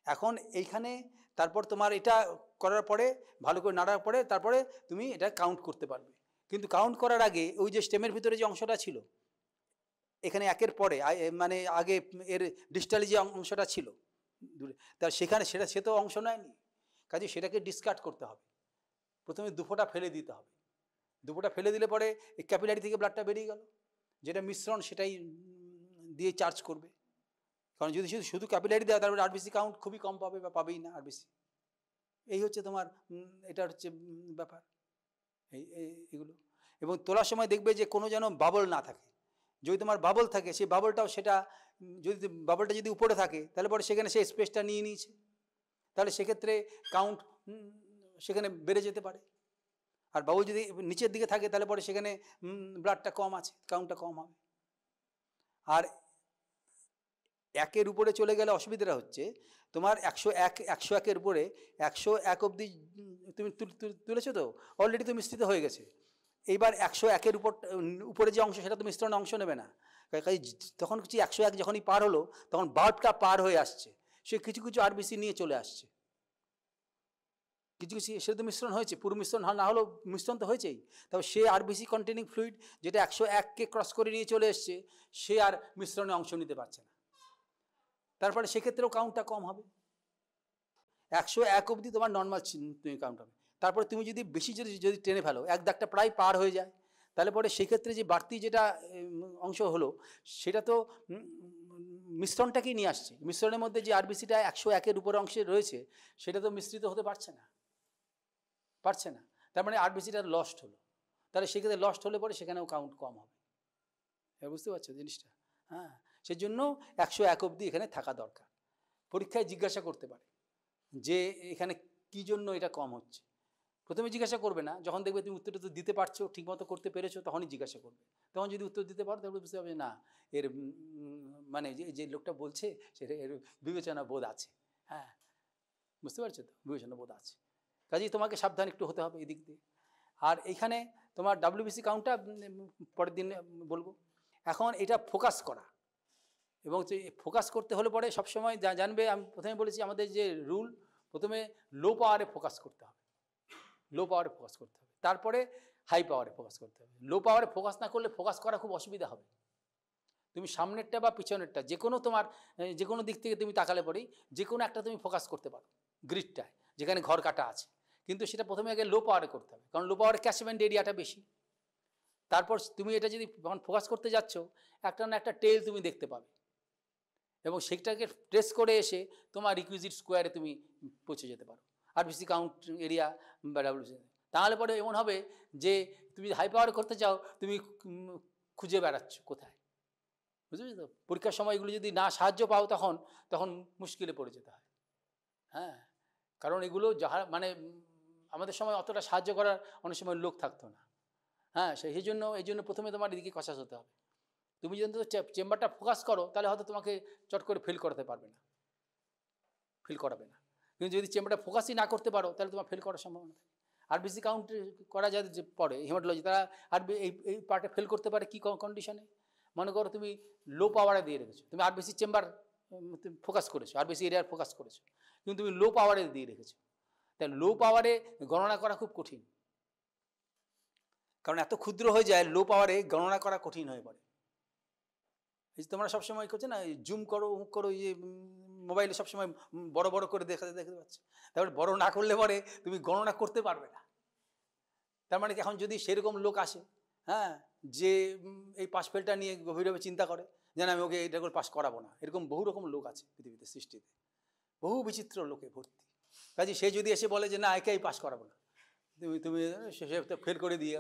এখন এইখানে তারপর তোমার এটা করার পরে ভালো করে নাড়ার পরে তারপরে তুমি এটা কাউন্ট করতে পারবে, কিন্তু কাউন্ট করার আগে ওই যে স্টেমের ভিতরে যে অংশটা ছিল এখানে 1-এর পরে মানে আগে এর ডিস্টালি যে অংশটা ছিল তার সেখানে সে তো অংশ নেয়নি, কাজে সেটাকে ডিসকার্ড করতে হবে, প্রথমে 2 ফোঁটা ফেলে দিতে হবে, 2 ফোঁটা ফেলে দিলে পরে এই ক্যাপিলারি থেকে ব্লাডটা বেরিয়ে গেল, যেটা মিশ্রণ সেটাই দিয়ে চার্জ করবে, কারণ যদি শুধু ক্যাপিলারি দেওয়া তারপরে আরবিসি কাউন্ট খুবই কম পাবে বা পাবেই না আরবিসি, এই হচ্ছে তোমার এটা হচ্ছে ব্যাপার এগুলো। এবং তোলার সময় দেখবে যে কোনো যেন বাবল না থাকে। যদি তোমার বাবল থাকে সেই বাবলটাও সেটা যদি বাবলটা যদি উপরে থাকে তাহলে পরে সেখানে সেই স্পেসটা নিয়ে নিয়েছে, তাহলে সেক্ষেত্রে কাউন্ট সেখানে বেড়ে যেতে পারে। আর বাবল যদি নিচের দিকে থাকে তাহলে পরে সেখানে ব্লাডটা কম আছে, কাউন্টটা কম হবে। আর 1-এর উপরে চলে গেলে অসুবিধাটা হচ্ছে তোমার 101-এর উপরে 101 অবধি তুমি তুলেছো তো, অলরেডি তো মিশ্রিত হয়ে গেছে। এইবার 101-এর উপরে যে অংশ সেটা তো মিশ্রণে অংশ নেবে না, তখন কিছু 101 যখনই পার হলো তখন বাল্বটা পার হয়ে আসছে, সে কিছু কিছু আরবিসি নিয়ে চলে আসছে, কিছু কিছু সেটা তো মিশ্রণ হয়েছে, পুরো মিশ্রণ না হলেও মিশ্রণ তো হয়েছেই। তবে সে আরবিসি কন্টেনিং ফ্লুইড যেটা 101-কে ক্রস করে নিয়ে চলে এসছে সে আর মিশ্রণে অংশ নিতে পারছে না, তারপরে সেক্ষেত্রেও কাউন্টটা কম হবে। 101 অবধি তোমার নর্মাল তুমি কাউন্ট হবে। তারপরে তুমি যদি বেশি যদি টেনে ফেলো, এক দাগটা প্রায় পার হয়ে যায়, তাহলে পরে সেক্ষেত্রে যে বাড়তি যেটা অংশ হলো সেটা তো মিশ্রণটাকেই নিয়ে আসছে। মিশ্রণের মধ্যে যে আরবিসিটা 101-এর উপরে অংশে রয়েছে সেটা তো মিশ্রিত হতে পারছে না, তার মানে আরবিসিটা লস্ট হলো। তাহলে সেক্ষেত্রে লস্ট হলে পরে সেখানেও কাউন্ট কম হবে। বুঝতে পারছো জিনিসটা? হ্যাঁ, সেই জন্য 101 অবধি এখানে থাকা দরকার। পরীক্ষায় জিজ্ঞাসা করতে পারে যে এখানে কী জন্য এটা কম হচ্ছে। প্রথমে জিজ্ঞাসা করবে না, যখন দেখবে তুমি উত্তরটা তো দিতে পারছো, ঠিকমতো করতে পেরেছো, তখনই জিজ্ঞাসা করবে। তখন যদি উত্তর দিতে পারো তাহলে বুঝতে হবে না এর মানে যে লোকটা বলছে সেটা এর বিবেচনা বোধ আছে। হ্যাঁ, বুঝতে পারছো তো, বিবেচনা বোধ আছে। কাজেই তোমাকে সাবধান একটু হতে হবে এদিক দিয়ে। আর এইখানে তোমার ডাব্লিউবিসি কাউন্টটা পরের দিন বলবো। এখন এটা ফোকাস করা, এবং ফোকাস করতে হলে পরে সবসময় জানবে, আমি প্রথমে বলেছি আমাদের যে রুল, প্রথমে লো পাওয়ারে ফোকাস করতে হবে, তারপরে হাই পাওয়ারে ফোকাস করতে হবে। লো পাওয়ারে ফোকাস না করলে ফোকাস করা খুব অসুবিধা হবে। তুমি সামনেরটা বা পিছনেরটা যে কোনো তোমার যে কোনো দিক থেকে তুমি তাকালে পরেই যে কোনো একটা তুমি ফোকাস করতে পারো, গ্রিডটায় যেখানে ঘর কাটা আছে, কিন্তু সেটা প্রথমে আগে লো পাওয়ারে করতে হবে, কারণ লো পাওয়ারে ক্যাচমেন্ট এরিয়াটা বেশি। তারপর তুমি এটা যদি যখন ফোকাস করতে যাচ্ছ একটা না একটা টেল তুমি দেখতে পাবে, এবং সেটাকে ট্রেস করে এসে তোমার রিকুইজিট স্কোয়ারে তুমি পৌঁছে যেতে পারো, আরবিসি কাউন্ট এরিয়া বা ডাব্লিউসি। তাহলে পরে এমন হবে যে তুমি হাই পাওয়ারে করতে চাও, তুমি খুঁজে বেড়াচ্ছ কোথায়, বুঝলি তো। পরীক্ষার সময় এগুলো যদি না সাহায্য পাও তখন মুশকিলে পড়ে যেতে হয়। হ্যাঁ, কারণ এগুলো যাহা মানে আমাদের সময় অতটা সাহায্য করার অনেক সময় লোক থাকতো না। হ্যাঁ, এই জন্য প্রথমে তোমার এদিকে কষাস হতে হবে। তুমি যদি চেম্বারটা ফোকাস করো তাহলে হয়তো তোমাকে চট করে ফেল করাবে না। কিন্তু যদি চেম্বারটা ফোকাসই না করতে পারো তাহলে তোমার ফেল করার সম্ভাবনা থাকে। আরবিসি কাউন্ট করা যায় যে পড়ে হেমাটোলজি, তারা এই পার্টে ফেল করতে পারে কী কন্ডিশনে। মনে করো তুমি লো পাওয়ারে দিয়ে রেখেছো, তুমি আরবিসি চেম্বার ফোকাস করেছো, আরবিসি এরিয়ার ফোকাস করেছো, কিন্তু তুমি লো পাওয়ারে দিয়ে রেখেছো। তাই লো পাওয়ারে গণনা করা খুব কঠিন, কারণ এত ক্ষুদ্র হয়ে যায়, লো পাওয়ারে গণনা করা কঠিন হয়ে পড়ে। এই তোমরা সবসময় করছো না, জুম করো মোবাইলে সবসময় বড় বড় করে দেখতে পাচ্ছ, তারপরে বড় না করলে পরে তুমি গণনা করতে পারবে না। তার মানে এখন যদি সেরকম লোক আসে, হ্যাঁ, যে এই পাস ফেলটা নিয়ে গভীরভাবে চিন্তা করে যেন আমি ওকে এটা করে পাস করাবো না, এরকম বহু রকম লোক আছে পৃথিবীতে, সৃষ্টিতে বহু বিচিত্র লোকে ভর্তি। কাজে সে যদি এসে বলে যে না একেই পাস করাবো না, তুমি সে ফেল করে দিয়ে,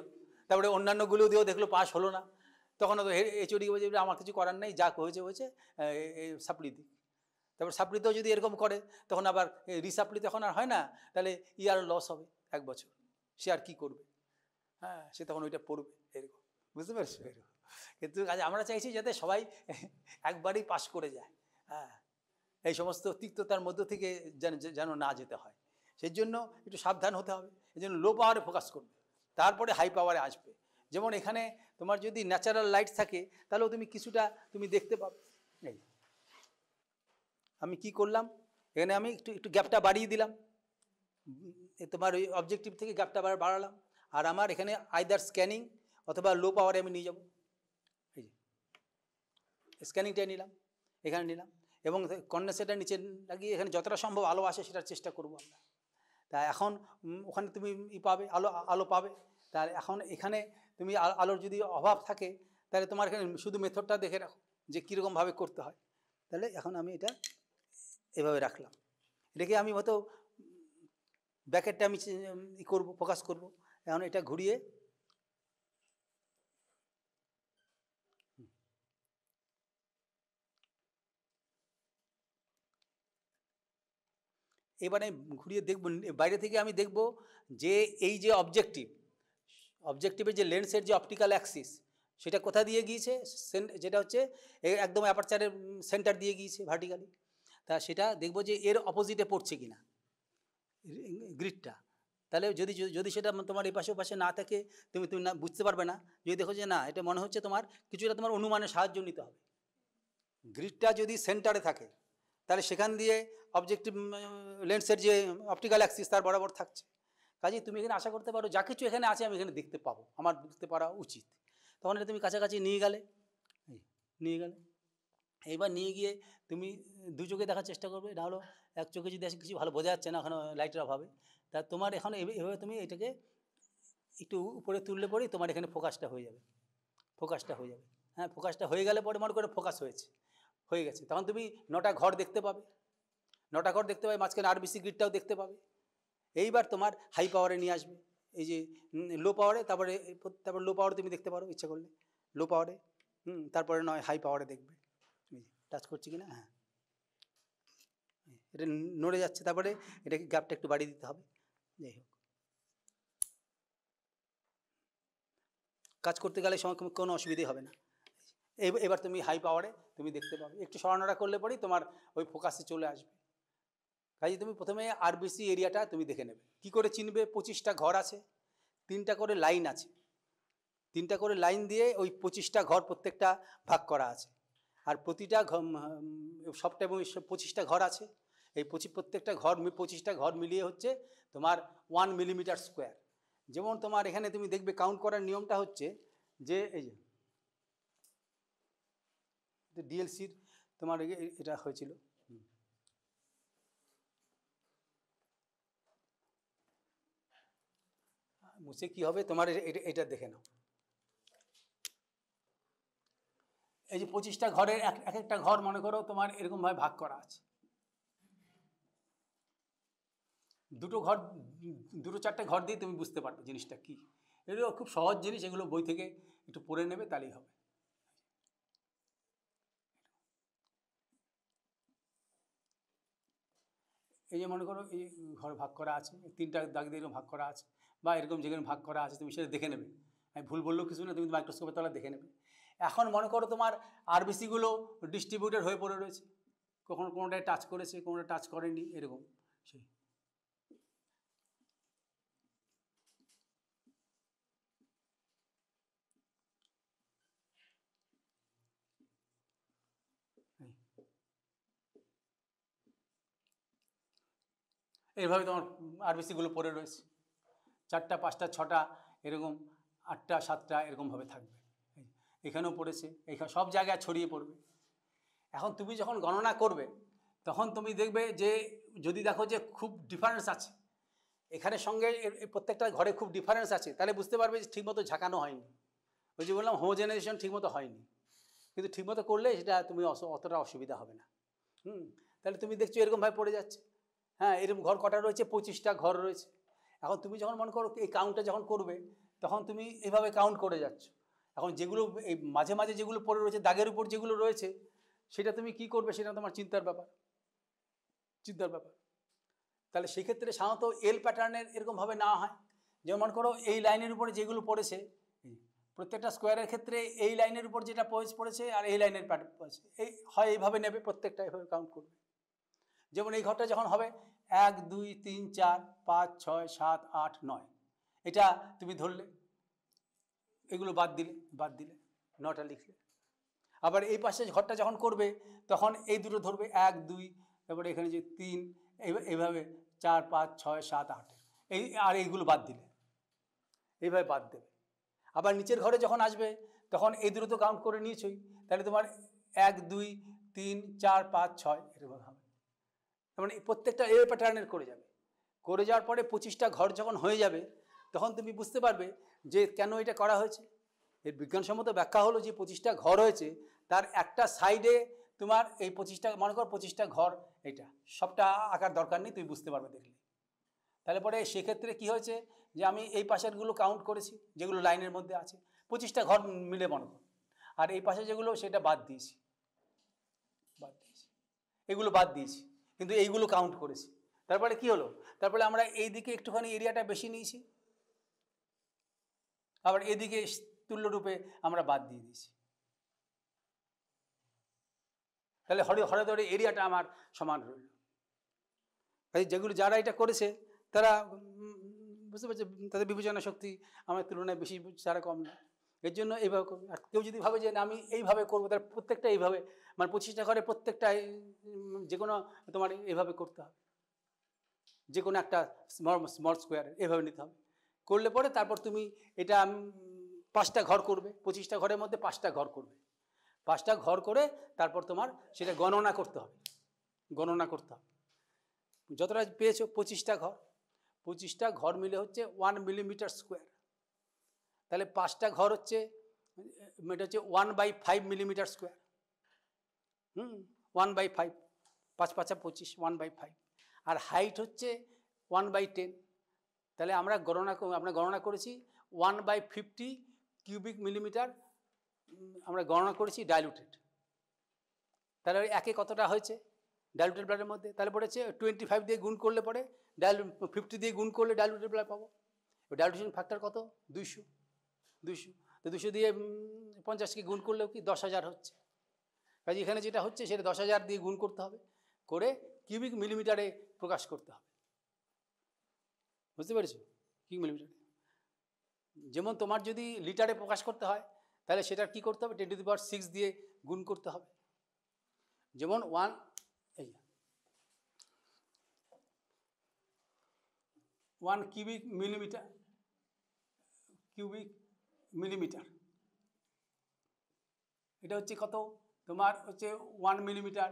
তারপরে অন্যান্যগুলো দিয়েও দেখলো পাস হলো না, তখন এইচওডি বলছে আমার কিছু করার নেই, যা হয়েছে সাপ্লি দিই। তারপর সাপ্লিতেও যদি এরকম করে তখন আবার রিসাপ্লি তখন আর হয় না, তাহলে ইয়ার লস হবে 1 বছর, সে আর কি করবে। হ্যাঁ, সে তখন ওইটা পড়বে এরকম, বুঝতে পারছো এরকম। কিন্তু আমরা চাইছি যাতে সবাই একবারই পাস করে যায়। হ্যাঁ, এই সমস্ত তিক্ততার মধ্য থেকে যেন না যেতে হয়, সেই জন্য একটু সাবধান হতে হবে। এই জন্য লো পাওয়ারে ফোকাস করবে, তারপরে হাই পাওয়ারে আসবে। যেমন এখানে তোমার যদি ন্যাচারাল লাইট থাকে তাহলেও তুমি কিছুটা তুমি দেখতে পাবে। এই আমি কি করলাম, এখানে আমি একটু গ্যাপটা বাড়িয়ে দিলাম, তোমার ওই অবজেক্টিভ থেকে গ্যাপটা বাড়ালাম, আর আমার এখানে আইদার স্ক্যানিং অথবা লো পাওয়ারে আমি নিয়ে যাব। এই যে স্ক্যানিংটাই নিলাম, এখানে নিলাম, এবং কন্ডেন্সারটা নিচে লাগিয়ে এখানে যতটা সম্ভব আলো আসে সেটার চেষ্টা করব আমরা। তা এখন ওখানে তুমি পাবে আলো পাবে। তাহলে এখন এখানে তুমি আলোর যদি অভাব থাকে তাহলে তোমার এখানে শুধু মেথডটা দেখে রাখো যে কীরকমভাবে করতে হয়। তাহলে এখন আমি এটা এভাবে রাখলাম, রেখে আমি হয়তো ব্যাকেটটা আমি করব, ফোকাস করব। এখন এটা ঘুরিয়ে এবারে ঘুরিয়ে দেখব, বাইরে থেকে আমি দেখব যে এই যে অবজেক্টিভের যে লেন্সের যে অপটিক্যাল অ্যাক্সিস সেটা কোথা দিয়ে গিয়েছে, যেটা হচ্ছে একদম অ্যাপারচারের সেন্টার দিয়ে গিয়েছে ভার্টিক্যালি। তা সেটা দেখব যে এর অপোজিটে পড়ছে কিনা গ্রিডটা। তাহলে যদি সেটা তোমার এই পাশে ওপাশে না থাকে তুমি না বুঝতে পারবে না। যদি দেখো যে না এটা মনে হচ্ছে তোমার কিছুটা তোমার অনুমানের সাহায্য নিতে হবে। গ্রিডটা যদি সেন্টারে থাকে তাহলে সেখান দিয়ে অবজেক্টিভ লেন্সের যে অপটিক্যাল অ্যাক্সিস তার বরাবর থাকছে। কাজেই তুমি এখানে আশা করতে পারো যা কিছু এখানে আছে আমি এখানে দেখতে পাবো, আমার দেখতে পারা উচিত। তখন এটা তুমি কাছাকাছি নিয়ে গেলে, এইবার নিয়ে গিয়ে তুমি দু চোখে দেখার চেষ্টা করবে। এটা হলো এক চোখে যদি কিছু ভালো বোঝা যাচ্ছে না ওখানে লাইটের অভাবে, তা তোমার এখন এভাবে তুমি এটাকে একটু উপরে তুললে পরেই তোমার এখানে ফোকাসটা হয়ে যাবে। হ্যাঁ, ফোকাসটা হয়ে গেলে পরে মনে করে ফোকাস হয়ে গেছে। তখন তুমি 9টা ঘর দেখতে পাবে, মাঝখানে আরবিসি গ্রিডটাও দেখতে পাবে। এইবার তোমার হাই পাওয়ারে নিয়ে আসবে, এই যে লো পাওয়ারে, তারপরে লো পাওয়ারে তুমি দেখতে পারো ইচ্ছা করলে, লো পাওয়ারে, তারপরে নয় হাই পাওয়ারে দেখবে। তুমি টাচ করছি কিনা, হ্যাঁ এটা নড়ে যাচ্ছে, তারপরে এটাকে গ্যাপটা একটু বাড়িয়ে দিতে হবে। যাই হোক, কাজ করতে গেলে সময় কোনো অসুবিধাই হবে না। এবার তুমি হাই পাওয়ারে তুমি দেখতে পাবে, একটু সরানোটা করলে পরেই তোমার ওই ফোকাসে চলে আসবে। কাজে তুমি প্রথমে আরবিসি এরিয়াটা তুমি দেখে নেবে। কি করে চিনবে? 25টা ঘর আছে, 3টা করে লাইন আছে, 3টা করে লাইন দিয়ে ওই 25টা ঘর প্রত্যেকটা ভাগ করা আছে। আর প্রতিটা সবটা এবং 25টা ঘর আছে, এই প্রত্যেকটা ঘর 25টা ঘর মিলিয়ে হচ্ছে তোমার 1 মিলিমিটার স্কোয়ার। যেমন তোমার এখানে তুমি দেখবে কাউন্ট করার নিয়মটা হচ্ছে যে এই যে ডিএলসির তোমার এটা হয়েছিল, মুছে কি হবে তোমার এটা দেখে নাও। এই যে 25টা ঘরের এক একটা ঘর মনে করো তোমার এরকমভাবে ভাগ করা আছে, দুটো চারটে ঘর দিয়ে তুমি বুঝতে পারবে জিনিসটা কি। এগুলো খুব সহজ জিনিস, এগুলো বই থেকে একটু পড়ে নেবে তাহলেই হবে। এই যে মনে করো এই ঘর ভাগ করা আছে, 3টা দাগ দিয়ে ভাগ করা আছে, বা এরকম যেখানে ভাগ করা আছে তুমি সেটা দেখে নেবে। আমি ভুল বললেও কিছু না, তুমি মাইক্রোস্কোপের তলা দেখে নেবে। এখন মনে করো তোমার আরবিসিগুলো ডিস্ট্রিবিউটেড হয়ে পড়ে রয়েছে, কখনো কোনোটায় টাচ করেছে, কোনোটা টাচ করেনি, এরকম। সেই এইভাবে তোমার আরবিসিগুলো পড়ে রয়েছে, 4টা 5টা 6টা এরকম 8টা 7টা এরকমভাবে থাকবে। এখানেও পড়েছে, এইখানে সব জায়গায় ছড়িয়ে পড়বে। এখন তুমি যখন গণনা করবে তখন তুমি দেখবে যে যদি দেখো যে খুব ডিফারেন্স আছে এখানে সঙ্গে, প্রত্যেকটা ঘরে খুব ডিফারেন্স আছে, তাহলে বুঝতে পারবে যে ঠিকমতো ঝাঁকানো হয়নি। ওই যে বললাম হোমোজেনাইজেশন ঠিকমতো হয়নি, কিন্তু ঠিকমতো করলে সেটা তুমি অতটা অসুবিধা হবে না। তাহলে তুমি দেখছো এরকমভাবে পড়ে যাচ্ছে। হ্যাঁ, এরকম ঘর কটা রয়েছে? 25টা ঘর রয়েছে। এখন তুমি যখন মনে করো এই কাউন্টটা যখন করবে তখন তুমি এইভাবে কাউন্ট করে যাচ্ছ। এখন যেগুলো এই মাঝে মাঝে যেগুলো পড়ে রয়েছে দাগের উপর যেগুলো রয়েছে সেটা তুমি কি করবে সেটা তোমার চিন্তার ব্যাপার। তাহলে সেক্ষেত্রে সাধারণত এল প্যাটার্নের এরকমভাবে না হয়। যেমন মনে করো এই লাইনের উপরে যেগুলো পড়েছে, প্রত্যেকটা স্কোয়ারের ক্ষেত্রে এই লাইনের উপর যেটা পড়েছে আর এই লাইনের প্যাটার্ন পড়েছে, এইভাবে নেবে, প্রত্যেকটা এভাবে কাউন্ট করবে। যেমন এই ঘরটা যখন হবে 1 2 3 4 5 6 7 8 9, এটা তুমি ধরলে, এগুলো বাদ দিলে 9টা লিখলে। আবার এই পাশে ঘরটা যখন করবে তখন এই দুটো ধরবে 1 2, তারপরে এখানে যে 3, এইভাবে 4 5 6 7 8, আর এইগুলো বাদ দিলে, এইভাবে বাদ দেবে। আবার নিচের ঘরে যখন আসবে তখন এই দুটো তো কাউন্ট করে নিয়েছই, তাহলে তোমার 1 2 3 4 5 6 এরকম হবে। মানে প্রত্যেকটা এ প্যাটার্নের করে যাওয়ার পরে 25টা ঘর যখন হয়ে যাবে তখন তুমি বুঝতে পারবে যে কেন এটা করা হয়েছে। এর বিজ্ঞানসম্মত ব্যাখ্যা হলো যে 25টা ঘর হয়েছে, তার একটা সাইডে তোমার এই 25টা, মনে করো 25টা ঘর, এটা সবটা আঁকার দরকার নেই, তুমি বুঝতে পারবে দেখলে। তাহলে পরে সেক্ষেত্রে কি হয়েছে যে আমি এই পাশেরগুলো কাউন্ট করেছি, যেগুলো লাইনের মধ্যে আছে, 25টা ঘর মিলে মনে করো, আর এই পাশে যেগুলো সেটা বাদ দিয়েছি, এগুলো বাদ দিয়েছি, কিন্তু এইগুলো কাউন্ট করেছি। তারপরে কি হলো, তারপরে আমরা এই দিকে একটুখানি এরিয়াটা বেশি নিয়েছি, আবার এদিকে তুল্যরূপে আমরা বাদ দিয়ে দিয়েছি। তাহলে হরে ধরে এরিয়াটা আমার সমান রইল। যেগুলো যারা এটা করেছে তারা বুঝতে পারছে, তাদের বিবেচনা শক্তি আমার তুলনায় বেশি, যারা কম না, এর জন্য এইভাবে করবে। আর কেউ যদি ভাবে যে আমি এইভাবে করবো, তার প্রত্যেকটা এইভাবে, মানে 25টা ঘরে প্রত্যেকটা যে কোনো তোমার এইভাবে করতে হবে, যে কোনো একটা স্মল স্কোয়ার এইভাবে নিতে হবে। করলে পরে তারপর তুমি এটা 5টা ঘর করবে, 25টা ঘরের মধ্যে 5টা ঘর করবে, 5টা ঘর করে তারপর তোমার সেটা গণনা করতে হবে, গণনা করতে হবে। যতটা পেয়েছো 25টা ঘর, 25টা ঘর মিলে হচ্ছে 1 মিলিমিটার স্কোয়ার। তাহলে 5টা ঘর হচ্ছে, এটা হচ্ছে 1/5 মিলিমিটার স্কোয়ার। 1/5, 5 5 25, 1/5। আর হাইট হচ্ছে 1/10। তাহলে আমরা গণনা করেছি 1/50 কিউবিক মিলিমিটার আমরা গণনা করেছি ডাইলুটেড। তাহলে একে কতটা হয়েছে ডাইলুটেড ব্লাডের মধ্যে, তাহলে পড়েছে 25 দিয়ে গুণ করলে পরে 50 দিয়ে গুণ করলে ডাইলুটেড ব্লাড পাবো। ডাইলুটেশন ফ্যাক্টর কত, 200। তো 200 দিয়ে 50কে গুণ করলেও কি 10,000 হচ্ছে। কাজে এখানে যেটা হচ্ছে সেটা 10,000 দিয়ে গুণ করতে হবে, করে কিউবিক মিলিমিটারে প্রকাশ করতে হবে। বুঝতে পেরেছো? কিউবিক মিলিমিটারে, যেমন তোমার যদি লিটারে প্রকাশ করতে হয় তাহলে সেটা কি করতে হবে, 10⁶ দিয়ে গুণ করতে হবে। যেমন 1 কিউবিক মিলিমিটার, এটা হচ্ছে কত তোমার হচ্ছে 1 মিলিমিটার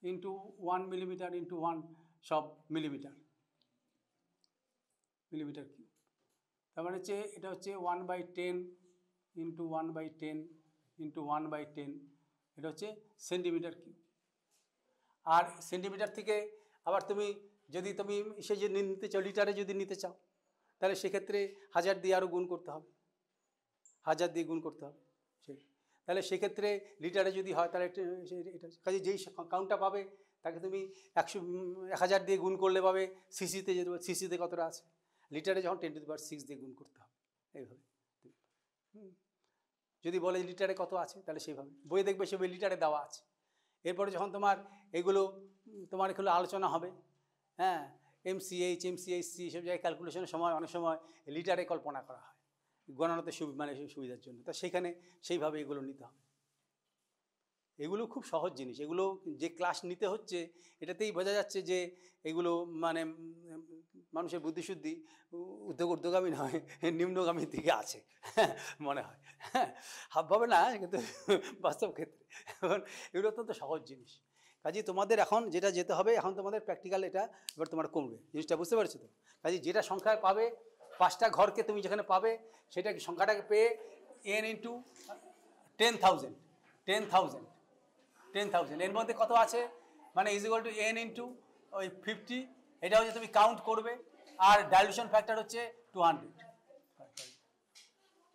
ইন্টু 1 মিলিমিটার ইন্টু 1 সব মিলিমিটার কিউব। তার মানে হচ্ছে এটা হচ্ছে 1/10 ইন্টু 1/10 ইন্টু 1/10, এটা হচ্ছে সেন্টিমিটার কিউব। আর সেন্টিমিটার থেকে আবার তুমি যদি সে যে নিতে চাও, লিটারে যদি নিতে চাও, তাহলে সেক্ষেত্রে 1000 দিয়ে আরও গুণ করতে হবে, 1000 দিয়ে গুণ করতে হবে। তাহলে সেক্ষেত্রে লিটারে যদি হয় তাহলে এটা কাজে যেই কাউন্টটা পাবে তাকে তুমি 1000 দিয়ে গুণ করলে পাবে সিসিতে, যেতে সিসিতে কতটা আছে, লিটারে যখন 10⁶ দিয়ে গুণ করতে হবে এইভাবে। যদি বলে লিটারে কত আছে তাহলে সেইভাবে বইয়ে দেখবে সেভাবে লিটারে দেওয়া আছে। এরপরে যখন তোমার এগুলো আলোচনা হবে, হ্যাঁ, MCH, MCHC সব জায়গায় ক্যালকুলেশনের সময় অনেক সময় লিটারে কল্পনা করা হয় গণনাতে সুবিধার জন্য। তা সেখানে সেইভাবে এগুলো নিতে হবে। এগুলো খুব সহজ জিনিস, এগুলো যে ক্লাস নিতে হচ্ছে এটাতেই বোঝা যাচ্ছে যে এগুলো মানে মানুষের বুদ্ধিশুদ্ধি উদ্যোগামী নয়, নিম্নগামীর দিকে আছে মনে হয়। হাবভাবে না, কিন্তু বাস্তব ক্ষেত্রে এগুলো অত্যন্ত সহজ জিনিস। কাজে তোমাদের এখন যেটা যেতে হবে, এখন তোমাদের প্র্যাকটিক্যাল এটা এবার তোমার কমবে, জিনিসটা বুঝতে পারছো তো? কাজে যেটা সংখ্যায় পাবে 5টা ঘরকে তুমি যেখানে পাবে সেটা সংখ্যাটাকে পেয়ে n ইন্টু 10,000 এর মধ্যে কত আছে মানে is equal to n into ওই 50, এটা হচ্ছে তুমি কাউন্ট করবে। আর ডাইলুশন ফ্যাক্টর হচ্ছে 200।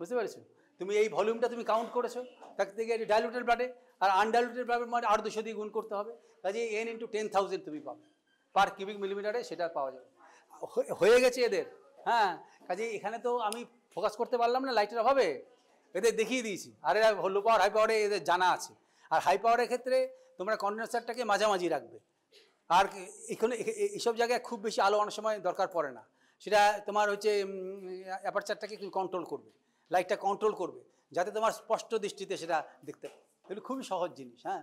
বুঝতে পেরেছো? তুমি এই ভলিউমটা তুমি কাউন্ট করেছো, তার থেকে ডাইলুটেড ব্লাডে, আর আনডাইলুটেড ব্লাডের মানে আর 200 দিয়ে গুণ করতে হবে। কাজে n ইন্টু 10,000 তুমি পাবে পার কিউবিক মিলিমিটারে, সেটা পাওয়া যাবে। হয়ে গেছে এদের, হ্যাঁ। কাজে এখানে তো আমি ফোকাস করতে পারলাম না লাইটের অভাবে, এদের দেখিয়ে দিয়েছি। আর এরা লো পাওয়ার হাই পাওয়ারে এদের জানা আছে। আর হাই পাওয়ারের ক্ষেত্রে তোমরা কন্ডেন্সারটাকে মাঝামাঝি রাখবে। আর এখানে এইসব জায়গায় খুব বেশি আলো অনেক সময় দরকার পড়ে না, সেটা তোমার হচ্ছে অ্যাপারচারটাকে কন্ট্রোল করবে, লাইটটা কন্ট্রোল করবে যাতে তোমার স্পষ্ট দৃষ্টিতে সেটা দেখতে পাবে। এগুলো খুবই সহজ জিনিস, হ্যাঁ।